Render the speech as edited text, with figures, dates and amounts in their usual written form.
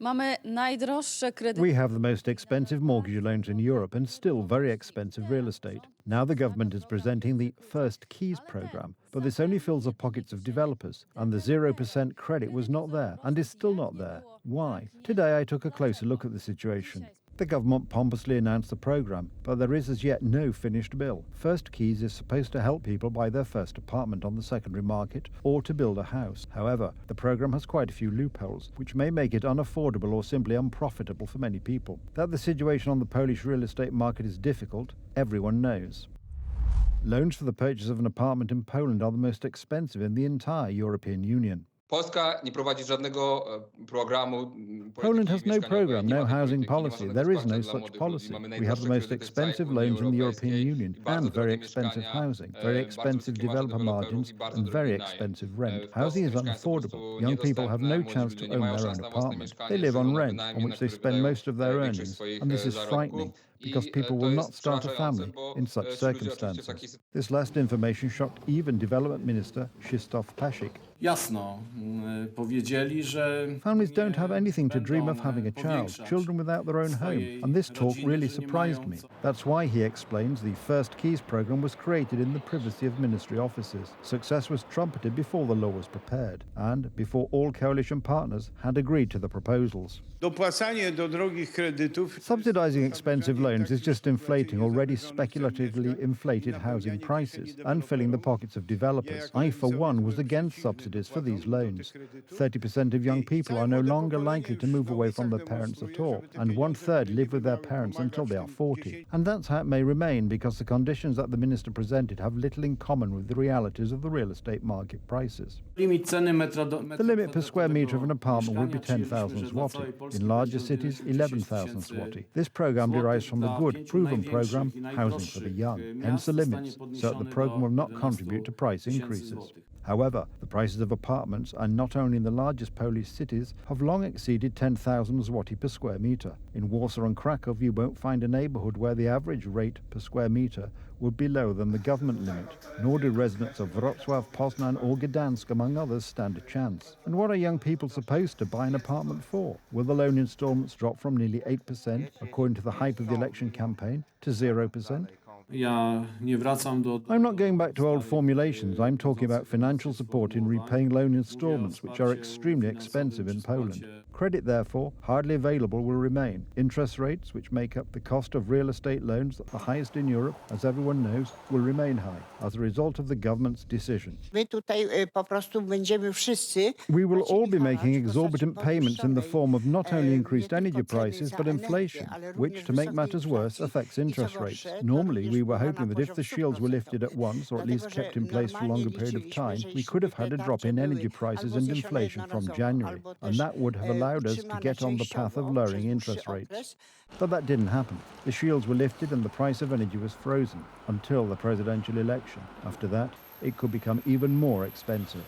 Mamy najdroższe kredyty. We have the most expensive mortgage loans in Europe and still very expensive real estate. Now the government is presenting the First Keys program, but this only fills the pockets of developers, and the 0% credit was not there and is still not there. Why? Today I took a closer look at the situation. The government pompously announced the program, but there is as yet no finished bill. First Keys is supposed to help people buy their first apartment on the secondary market or to build a house. However, the program has quite a few loopholes, which may make it unaffordable or simply unprofitable for many people. That the situation on the Polish real estate market is difficult, everyone knows. Loans for the purchase of an apartment in Poland are the most expensive in the entire European Union. Polska nie prowadzi żadnego programu. Poland has no program, no housing policy. There is no such policy. We have the most expensive loans in the European Union and very expensive housing, very expensive developer margins and very expensive rent. Housing is unaffordable. Young people have no chance to own their own apartment. They live on rent, on which they spend most of their earnings, and this is frightening because people will not start a family in such circumstances. This last information shocked even Development Minister Krzysztof Paszyk. Jasno powiedzieli, że Families don't have anything to dream of having a child, children without their own home, and this talk really surprised me. That's why, he explains, the First Keys program was created in the privacy of ministry offices. Success was trumpeted before the law was prepared, and before all coalition partners had agreed to the proposals. Dopłacanie do drogich kredytów. Subsidizing expensive loans is just inflating already speculatively inflated housing prices and filling the pockets of developers. I, for one, was against subsidies for these loans. 30% of young people are no longer likely to move away from their parents at all, and 1/3 live with their parents until they are 40. And that's how it may remain, because the conditions that the minister presented have little in common with the realities of the real estate market prices. The limit per square metre of an apartment would be 10,000 zloty. In larger cities, 11,000 zloty. This program derives from the good, proven program Housing for the Young, hence the limits, so that the program will not contribute to price increases. However, the prices of apartments, and not only in the largest Polish cities, have long exceeded 10,000 zloty per square metre. In Warsaw and Krakow, you won't find a neighbourhood where the average rate per square metre would be lower than the government limit, nor do residents of Wrocław, Poznan or Gdansk, among others, stand a chance. And what are young people supposed to buy an apartment for? Will the loan instalments drop from nearly 8%, according to the hype of the election campaign, to 0%? I'm not going back to old formulations. I'm talking about financial support in repaying loan instalments, which are extremely expensive in Poland. Credit, therefore, hardly available will remain. Interest rates, which make up the cost of real estate loans, the highest in Europe, as everyone knows, will remain high as a result of the government's decision. We will all be making exorbitant payments in the form of not only increased energy prices, but inflation, which, to make matters worse, affects interest rates. Normally, we were hoping that if the shields were lifted at once, or at least kept in place for a longer period of time, we could have had a drop in energy prices and inflation from January, and that would have allowed us to get on the path of lowering interest rates. But that didn't happen. The shields were lifted and the price of energy was frozen until the presidential election. After that, it could become even more expensive.